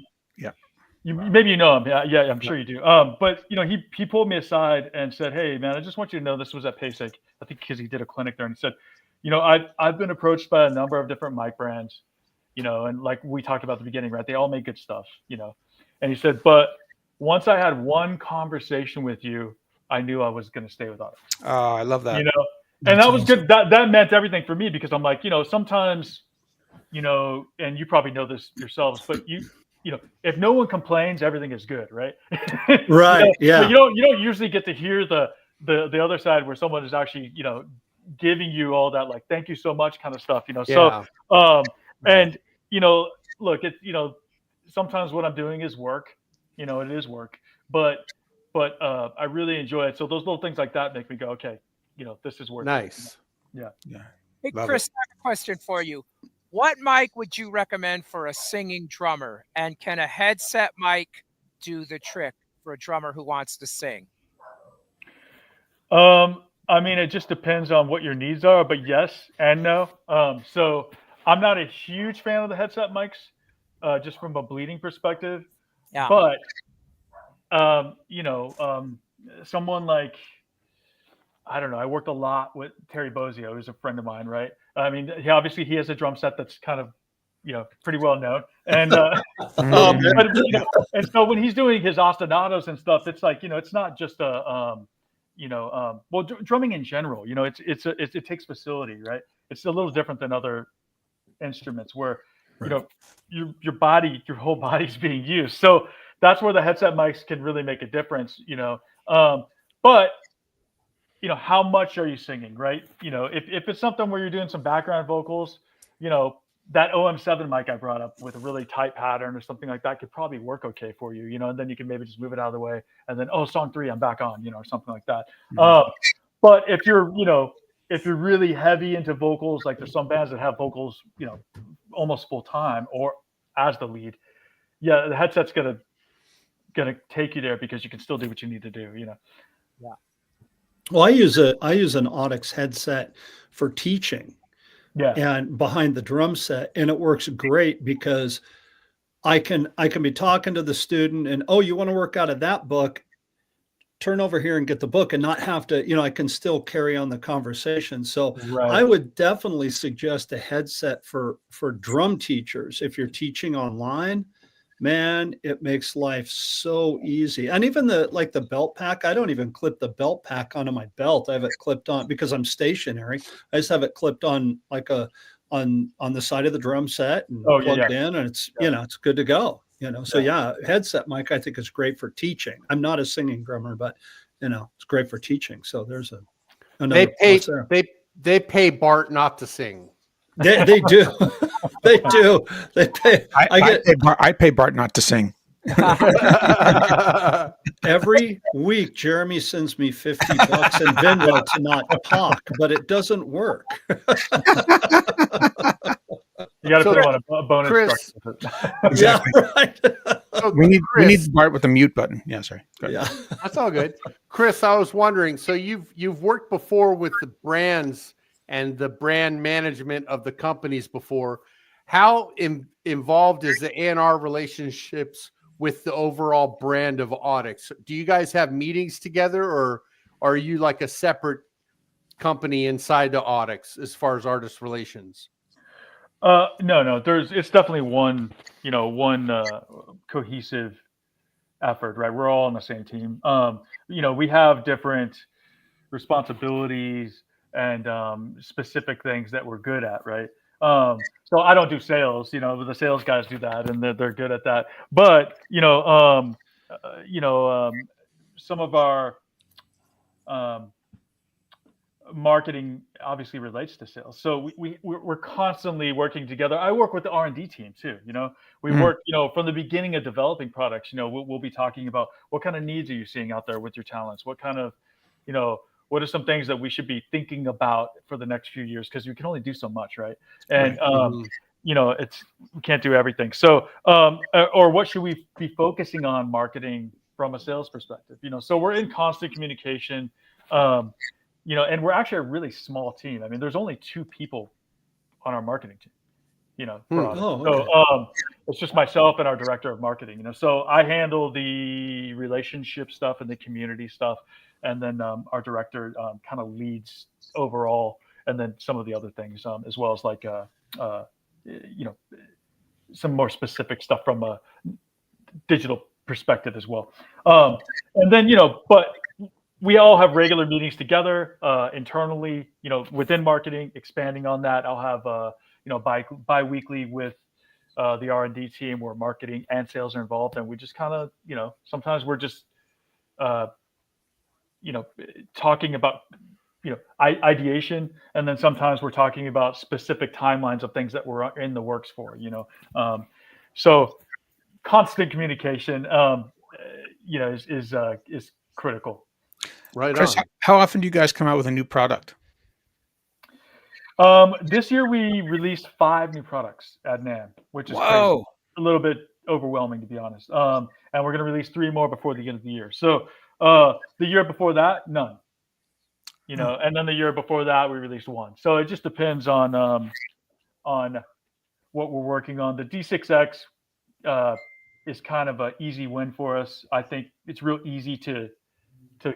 [SPEAKER 2] Maybe you know him. Yeah, I'm sure you do. But he pulled me aside and said, "Hey, man, I just want you to know this was at PASIC. I think because he did a clinic there, and he said, I've been approached by a number of different mic brands, and like we talked about at the beginning, right? They all make good stuff, And he said, but once I had one conversation with you, I knew I was going to stay with Audix.
[SPEAKER 4] Oh, I love that.
[SPEAKER 2] And that was good. That meant everything for me, because I'm like, sometimes, and you probably know this yourselves, but if no one complains, everything is good, right?
[SPEAKER 1] Right. Yeah.
[SPEAKER 2] So you don't usually get to hear the other side where someone is actually, giving you all that, like, thank you so much kind of stuff, So, and, look, it's, sometimes what I'm doing is work, it is work, but I really enjoy it. So those little things like that make me go, okay, this is worth
[SPEAKER 3] nice.
[SPEAKER 2] it.
[SPEAKER 4] Yeah.
[SPEAKER 5] Hey, Chris, I have a question for you. What mic would you recommend for a singing drummer? And can a headset mic do the trick for a drummer who wants to sing?
[SPEAKER 2] It just depends on what your needs are, but yes and no. So I'm not a huge fan of the headset mics, just from a bleeding perspective.
[SPEAKER 5] Yeah.
[SPEAKER 2] But, someone like, I don't know, I worked a lot with Terry Bozzio, who's a friend of mine, right? He has a drum set that's kind of, pretty well known. And, and so when he's doing his ostinatos and stuff, it's like, it's not just drumming in general, it takes facility, right? It's a little different than other instruments where, your whole body's being used. So that's where the headset mics can really make a difference, but how much are you singing, right? If it's something where you're doing some background vocals, that OM7 mic I brought up with a really tight pattern or something like that could probably work okay for you, and then you can maybe just move it out of the way, and then, song 3, I'm back on, or something like that. But if you're really heavy into vocals, like there's some bands that have vocals, almost full time or as the lead, the headset's gonna take you there, because you can still do what you need to do, Yeah.
[SPEAKER 1] Well, I use an Audix headset for teaching.
[SPEAKER 2] Yeah.
[SPEAKER 1] And behind the drum set, and it works great because I can be talking to the student and, you want to work out of that book, turn over here and get the book, and not have to, I can still carry on the conversation. So I would definitely suggest a headset for drum teachers. If you're teaching online, man, it makes life so easy. And even the belt pack, I don't even clip the belt pack onto my belt. I have it clipped on because I'm stationary. I just have it clipped on like on the side of the drum set and plugged in, and it's, it's good to go, So headset mic, I think, is great for teaching. I'm not a singing drummer, but it's great for teaching. So there's another plus there.
[SPEAKER 3] They pay Bart not to sing.
[SPEAKER 1] They do. They do. They pay.
[SPEAKER 4] I pay Bart not to sing.
[SPEAKER 1] Every week, Jeremy sends me $50 in Venmo to not talk, but it doesn't work.
[SPEAKER 2] You got to
[SPEAKER 3] So,
[SPEAKER 2] put him on a bonus
[SPEAKER 3] Chris-
[SPEAKER 2] structure.
[SPEAKER 4] Exactly.
[SPEAKER 1] Yeah, right.
[SPEAKER 3] So,
[SPEAKER 4] We need
[SPEAKER 3] Chris,
[SPEAKER 4] Bart with the mute button. Yeah, sorry. Go ahead.
[SPEAKER 1] Yeah.
[SPEAKER 3] that's all good. Chris, I was wondering, so you've worked before with the brands and the brand management of the companies before. How involved is the A&R relationships with the overall brand of Audix? Do you guys have meetings together, or are you like a separate company inside the Audix as far as artist relations?
[SPEAKER 2] No. It's definitely one cohesive effort, right? We're all on the same team. We have different responsibilities and specific things that we're good at, right? So I don't do sales, the sales guys do that, and they're good at that. But some of our marketing obviously relates to sales, so we're constantly working together. I work with the R&D team too. We work from the beginning of developing products. We'll be talking about what kind of needs are you seeing out there with your talents, what kind of what are some things that we should be thinking about for the next few years, because we can only do so much, right? And it's we can't do everything. So or what should we be focusing on marketing from a sales perspective? So we're in constant communication. And we're actually a really small team. I mean, there's only 2 people on our marketing team, for Audix.
[SPEAKER 1] Oh, okay.
[SPEAKER 2] So it's just myself and our director of marketing, So I handle the relationship stuff and the community stuff. And then our director kind of leads overall, and then some of the other things, as well as like, some more specific stuff from a digital perspective as well. And then, but we all have regular meetings together internally, within marketing, expanding on that. I'll have, bi-weekly with the R&D team where marketing and sales are involved. And we just kind of, sometimes we're just, talking about, ideation. And then sometimes we're talking about specific timelines of things that we're in the works for, So constant communication, is critical.
[SPEAKER 3] Right
[SPEAKER 4] Chris,
[SPEAKER 3] on.
[SPEAKER 4] how often do you guys come out with a new product?
[SPEAKER 2] This year we released 5 new products at NAMM, which is crazy.
[SPEAKER 4] Whoa.
[SPEAKER 2] A little bit overwhelming, to be honest. And we're going to release 3 more before the end of the year. So the year before that, none. And then the year before that, we released 1. So it just depends on what we're working on. The D6X is kind of an easy win for us. I think it's real easy to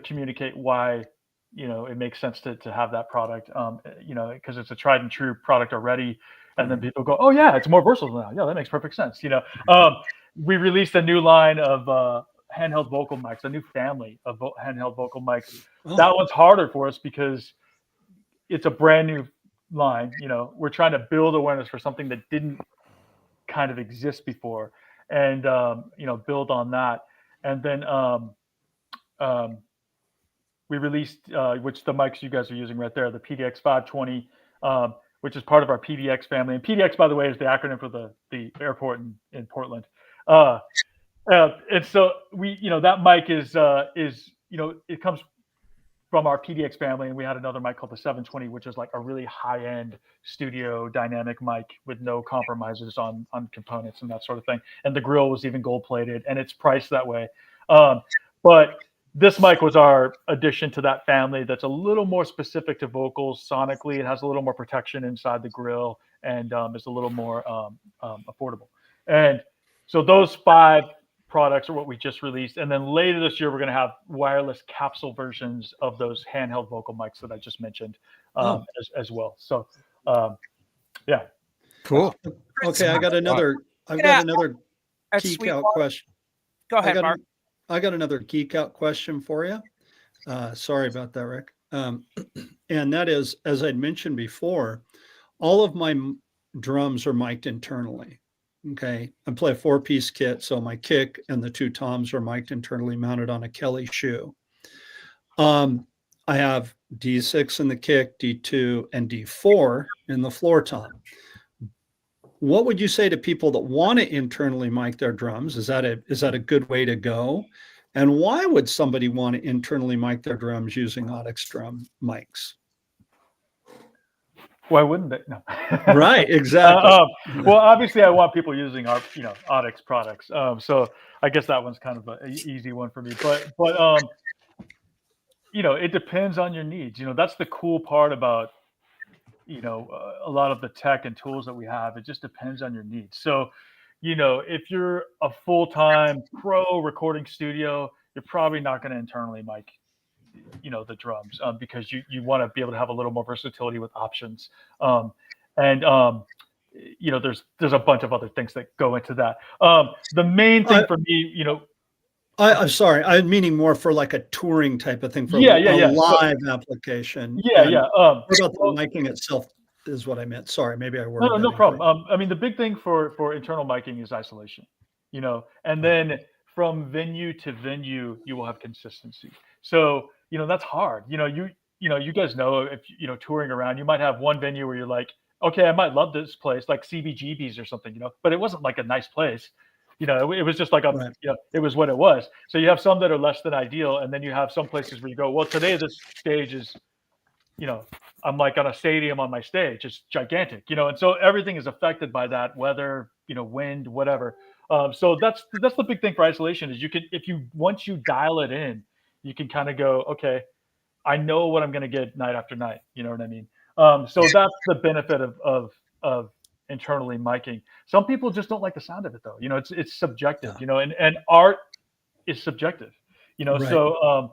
[SPEAKER 2] communicate why it makes sense to have that product, because it's a tried and true product already. And then people go, oh yeah, it's more versatile now. Yeah, that makes perfect sense. We released a new line of handheld vocal mics, a new family of handheld vocal mics.
[SPEAKER 1] Oh.
[SPEAKER 2] That one's harder for us because it's a brand new line. We're trying to build awareness for something that didn't kind of exist before, and build on that. And then we released, which the mics you guys are using right there, the PDX 520, which is part of our PDX family. And PDX, by the way, is the acronym for the airport in Portland. And so that mic is it comes from our PDX family, and we had another mic called the 720, which is like a really high-end studio dynamic mic with no compromises on components and that sort of thing. And the grill was even gold-plated, and it's priced that way. But this mic was our addition to that family that's a little more specific to vocals sonically. It has a little more protection inside the grill, and it's a little more affordable. And so those 5 products are what we just released. And then later this year, we're going to have wireless capsule versions of those handheld vocal mics that I just mentioned as well. So, yeah.
[SPEAKER 4] Cool.
[SPEAKER 1] Okay, I've got another geek out question.
[SPEAKER 5] Go ahead, Mark.
[SPEAKER 1] I got another geek out question for you. Sorry about that, Rick. And that is, as I'd mentioned before, all of my drums are mic'd internally. Okay, I play a 4-piece kit, so my kick and the 2 toms are mic'd internally, mounted on a Kelly shoe. I have D6 in the kick, D2, and D4 in the floor tom. What would you say to people that want to internally mic their drums? Is that a good way to go? And why would somebody want to internally mic their drums using Audix drum mics?
[SPEAKER 2] Why wouldn't they? No.
[SPEAKER 1] Right, exactly.
[SPEAKER 2] Well, obviously, I want people using our, Audix products. So I guess that one's kind of an easy one for me. But it depends on your needs. That's the cool part about a lot of the tech and tools that we have. It just depends on your needs. So, if you're a full-time pro recording studio, you're probably not going to internally mic the drums, because you want to be able to have a little more versatility with options, there's a bunch of other things that go into that. The main thing for me,
[SPEAKER 1] I'm sorry, I'm meaning more for like a touring type of thing, for a live application. What about the miking itself is what I meant. Sorry, maybe I worded
[SPEAKER 2] no problem. I mean, the big thing for internal miking is isolation, and then from venue to venue, you will have consistency. So, that's hard. You guys know, if, touring around, you might have one venue where you're like, okay, I might love this place, like CBGB's or something, but it wasn't like a nice place. It was just like it was what it was. So you have some that are less than ideal, and then you have some places where you go, well, today this stage is, I'm like on a stadium on my stage. It's gigantic, and so everything is affected by that weather, wind, whatever. So that's the big thing for isolation is once you dial it in, you can kind of go, okay, I know what I'm going to get night after night. You know what I mean? So that's the benefit of internally miking. Some people just don't like the sound of it though. It's subjective, and art is subjective,
[SPEAKER 1] Right.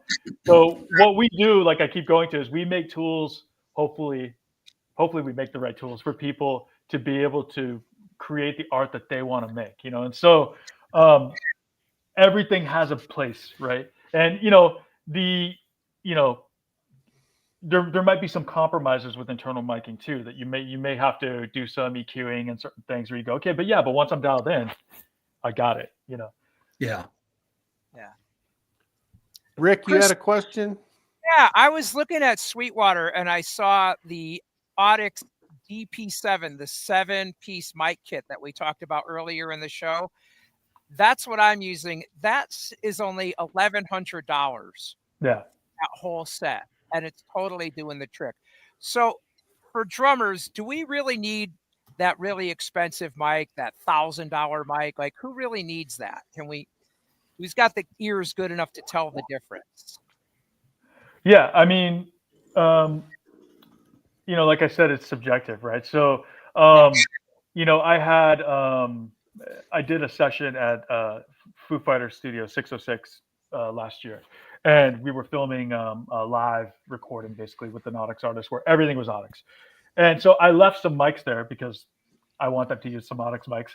[SPEAKER 2] So what we do, like I keep going to, is we make tools. Hopefully we make the right tools for people to be able to create the art that they want to make, and so everything has a place, right? And there might be some compromises with internal miking too, that you may have to do some EQing and certain things where you go, okay, but once I'm dialed in, I got it,
[SPEAKER 1] Yeah.
[SPEAKER 3] Rick, you
[SPEAKER 5] Chris,
[SPEAKER 3] had a question?
[SPEAKER 5] Yeah, I was looking at Sweetwater and I saw the Audix DP7, the 7-piece mic kit that we talked about earlier in the show. That's what I'm using. That is only $1,100.
[SPEAKER 2] Yeah.
[SPEAKER 5] That whole set. And it's totally doing the trick. So for drummers, do we really need that really expensive mic, that $1,000 mic? Like, who really needs that? Who's got the ears good enough to tell the difference?
[SPEAKER 2] Yeah, I mean, like I said, it's subjective, right? So, I did a session at Foo Fighters Studio 606 last year, and we were filming a live recording basically with an Audix artist where everything was Audix. And so I left some mics there because I want them to use some Audix mics.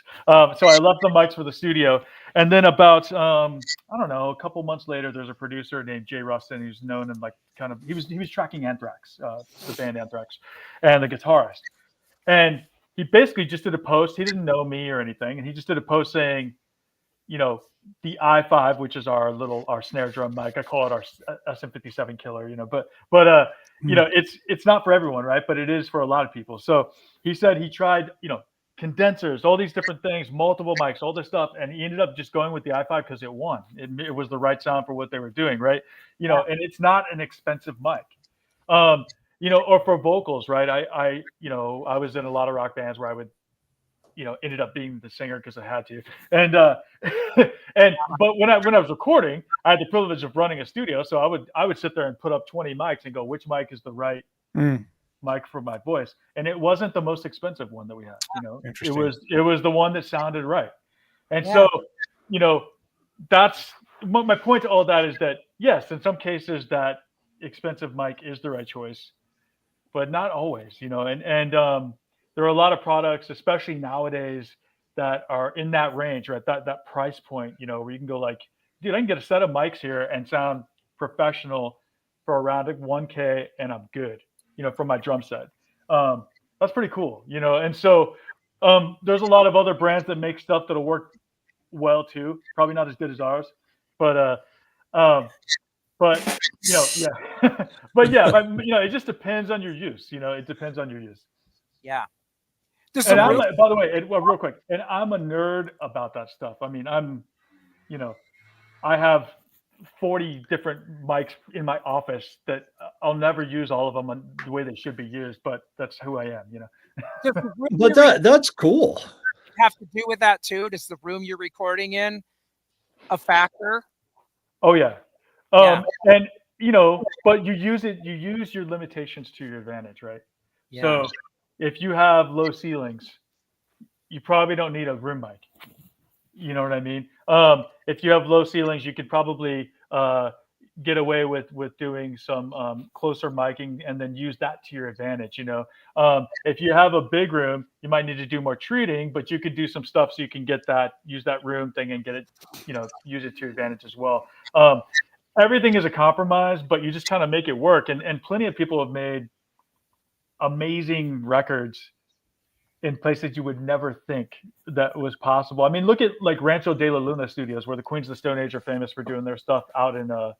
[SPEAKER 2] So I left the mics for the studio. And then about, I don't know, a couple months later, there's a producer named Jay Rustin who's known in he was tracking Anthrax, the band Anthrax, and the guitarist. And he basically just did a post. He didn't know me or anything. And he just did a post saying, the i5, which is our snare drum mic, I call it our SM57 killer, but it's not for everyone, right? But it is for a lot of people. So he said he tried, condensers, all these different things, multiple mics, all this stuff, and he ended up just going with the i5 because it won. It was the right sound for what they were doing, right? And it's not an expensive mic, or for vocals, right? I was in a lot of rock bands where I would, ended up being the singer because I had to. And but when I was recording, I had the privilege of running a studio, so I would sit there and put up 20 mics and go, which mic is the right mic for my voice? And it wasn't the most expensive one that we had. It was the one that sounded right. And so, that's my point to all that is that yes, in some cases that expensive mic is the right choice, but not always. And there are a lot of products, especially nowadays, that are in that range, right? That price point, where you can go like, dude, I can get a set of mics here and sound professional for around $1K, and I'm good, for my drum set. That's pretty cool, And so there's a lot of other brands that make stuff that'll work well too. Probably not as good as ours, but yeah. but yeah, it just depends on your use. It depends on your use.
[SPEAKER 5] Yeah. Does
[SPEAKER 2] And
[SPEAKER 5] the
[SPEAKER 2] I'm,
[SPEAKER 5] room,
[SPEAKER 2] by the way, real quick, and I'm a nerd about that stuff. I mean, I have 40 different mics in my office that I'll never use all of them the way they should be used, but that's who I am.
[SPEAKER 5] does the room
[SPEAKER 1] But
[SPEAKER 5] you're
[SPEAKER 1] that's cool.
[SPEAKER 5] have to do with that too? Does the room you're recording in a factor?
[SPEAKER 2] Oh yeah.
[SPEAKER 5] Yeah.
[SPEAKER 2] And but you use your limitations to your advantage, right?
[SPEAKER 5] Yeah.
[SPEAKER 2] So if you have low ceilings, you probably don't need a room mic. You know what I mean? If you have low ceilings, you could probably get away with doing some closer miking and then use that to your advantage. If you have a big room, you might need to do more treating, but you could do some stuff so you can use that room thing and get it, use it to your advantage as well. Everything is a compromise, but you just kind of make it work. And plenty of people have made amazing records in places you would never think that was possible. I mean, look at like Rancho de la Luna Studios, where the Queens of the Stone Age are famous for doing their stuff out in the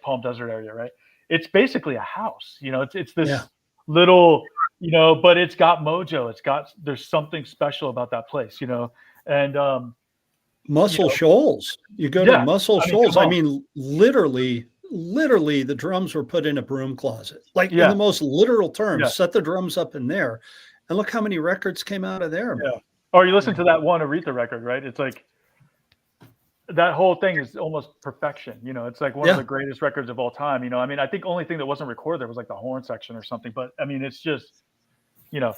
[SPEAKER 2] Palm Desert area, right? It's basically a house. It's this little, but it's got mojo. There's something special about that place, and
[SPEAKER 1] Muscle Shoals. You go to Muscle Shoals. I mean, literally, the drums were put in a broom closet, like in the most literal terms.
[SPEAKER 2] Yeah.
[SPEAKER 1] Set the drums up in there, and look how many records came out of there.
[SPEAKER 2] Yeah. Or you listen to that one Aretha record, right? It's like that whole thing is almost perfection. It's like one of the greatest records of all time. I mean, I think only thing that wasn't recorded there was like the horn section or something. But I mean, it's just, there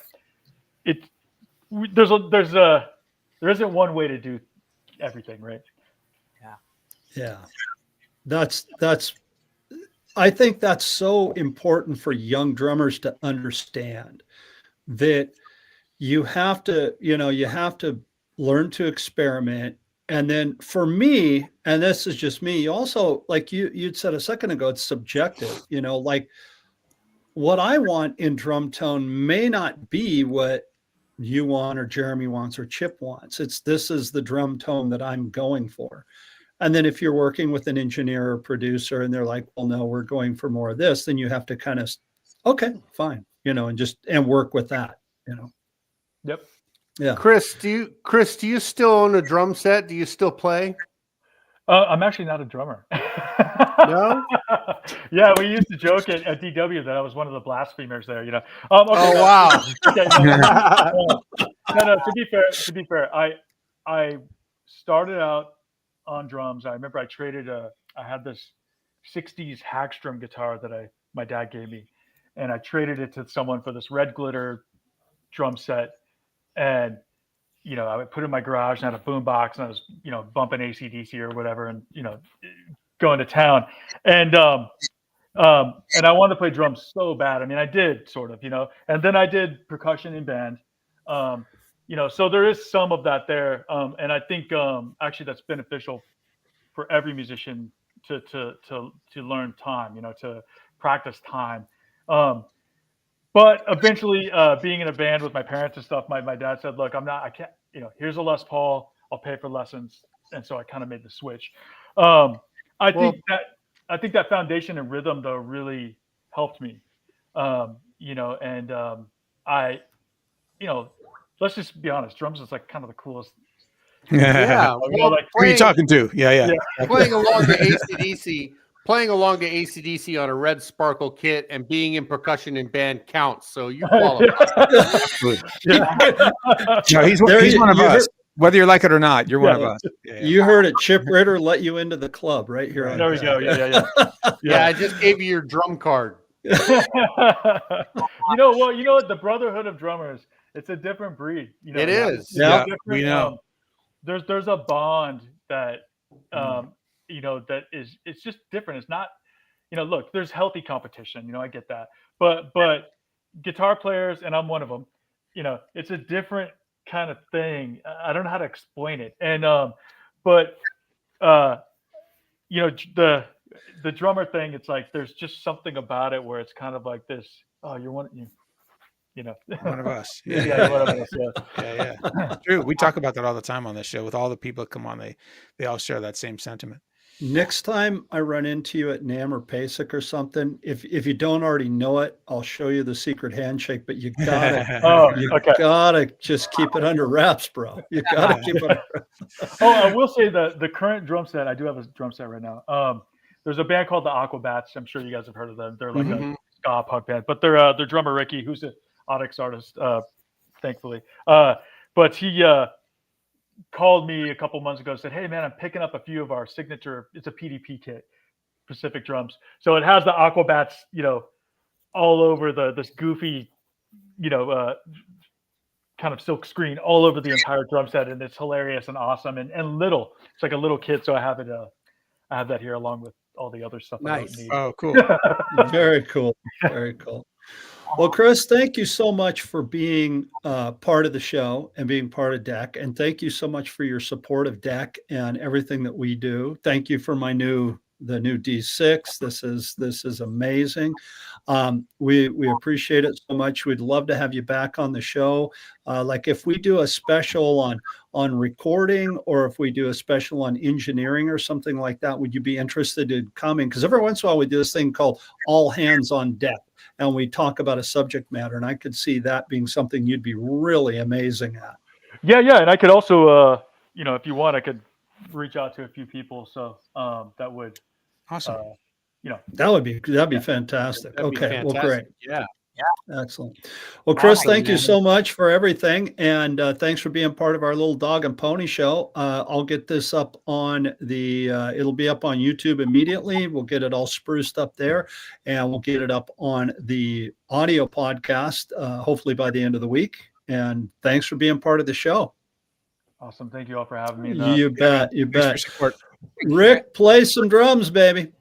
[SPEAKER 2] isn't one way to do everything, right?
[SPEAKER 1] Yeah. I think that's so important for young drummers to understand that you have to learn to experiment. And then for me, and this is just me, also, like you'd said a second ago, it's subjective, like what I want in drum tone may not be what you want or Jeremy wants or Chip wants. This is the drum tone that I'm going for. And then if you're working with an engineer or producer and they're like, well, no, we're going for more of this, then you have to kind of, okay, fine, and work with that,
[SPEAKER 2] Yep.
[SPEAKER 1] Yeah.
[SPEAKER 3] Chris, do you still own a drum set? Do you still play?
[SPEAKER 2] I'm actually not a drummer.
[SPEAKER 3] No?
[SPEAKER 2] Yeah, we used to joke at DW that I was one of the blasphemers there, Okay,
[SPEAKER 3] Oh, wow.
[SPEAKER 2] Okay, no, to be fair, I started out on drums. I remember I had this 60s Hagstrom guitar that my dad gave me, and I traded it to someone for this red glitter drum set. And I would put it in my garage and had a boom box, and I was bumping AC/DC or whatever, and going to town. And I wanted to play drums so bad. I mean, I did sort of, and then I did percussion in band. So there is some of that there. And I think actually that's beneficial for every musician to learn time, to practice time. But eventually, being in a band with my parents and stuff, my dad said, look, I can't, here's a Les Paul, I'll pay for lessons. And so I kind of made the switch. I think that foundation and rhythm though really helped me. Let's just be honest, drums is like kind of the coolest.
[SPEAKER 3] Yeah.
[SPEAKER 2] Well,
[SPEAKER 4] who are you talking to? Yeah.
[SPEAKER 3] Playing along to AC/DC on a red Sparkle kit and being in percussion in band counts. So you qualify.
[SPEAKER 4] No, he's one of us. Whether you like it or not, you're one of us. Yeah.
[SPEAKER 1] You heard it. Chip Ritter let you into the club right here.
[SPEAKER 2] There we go. Yeah.
[SPEAKER 3] Yeah, I just gave you your drum card.
[SPEAKER 2] You know what? The Brotherhood of Drummers, it's a different breed.
[SPEAKER 3] It is.
[SPEAKER 4] Yeah, we know.
[SPEAKER 2] There's a bond that that it's just different. It's not, look, there's healthy competition, I get that. But guitar players, and I'm one of them, it's a different kind of thing. I don't know how to explain it. And the drummer thing, it's like there's just something about it where it's kind of like this, oh, you're one
[SPEAKER 4] one of us.
[SPEAKER 2] Yeah, one of us.
[SPEAKER 4] Yeah. True. We talk about that all the time on this show with all the people that come on. They all share that same sentiment.
[SPEAKER 1] next time I run into you at NAMM or PASIC or something, if you don't already know it, I'll show you the secret handshake, but you gotta just keep it under wraps, bro. You gotta keep it under wraps.
[SPEAKER 2] Oh, I will say the current drum set, I do have a drum set right now. There's a band called the Aquabats. I'm sure you guys have heard of them. They're like a ska punk band, but their drummer Ricky, who's an Audix artist, thankfully. But he called me a couple months ago and said, "Hey man, I'm picking up a few of our signature. It's a PDP kit, Pacific drums. So it has the Aquabats, all over this goofy, kind of silk screen all over the entire drum set, and it's hilarious and awesome and little. It's like a little kit. So I have it. I have that here along with all the other stuff.
[SPEAKER 3] Nice.
[SPEAKER 2] I don't need.
[SPEAKER 4] Oh, cool.
[SPEAKER 1] Very cool. Very cool. Well, Chris, thank you so much for being part of the show and being part of D.E.C. And thank you so much for your support of D.E.C. and everything that we do. Thank you for the new D6. This is amazing. We appreciate it so much. We'd love to have you back on the show. Like if we do a special on recording, or if we do a special on engineering or something like that, would you be interested in coming? Because every once in a while we do this thing called All Hands on Deck, and we talk about a subject matter, and I could see that being something you'd be really amazing at.
[SPEAKER 2] Yeah, and I could also, if you want, I could reach out to a few people. So that would
[SPEAKER 4] Awesome.
[SPEAKER 1] That'd be fantastic.
[SPEAKER 3] That'd be
[SPEAKER 1] Okay, well, great.
[SPEAKER 3] Yeah.
[SPEAKER 1] Excellent. Well, Chris,
[SPEAKER 5] Awesome,
[SPEAKER 1] thank you
[SPEAKER 3] man.
[SPEAKER 1] so much for everything, and thanks for being part of our little dog and pony show. I'll get this up on it'll be up on YouTube immediately. We'll get it all spruced up there, and we'll get it up on the audio podcast hopefully by the end of the week. And thanks for being part of the show.
[SPEAKER 2] Awesome. Thank you all for having me.
[SPEAKER 1] You bet. You
[SPEAKER 4] Thanks for your
[SPEAKER 1] bet.
[SPEAKER 4] support.
[SPEAKER 1] Rick, play some drums, baby.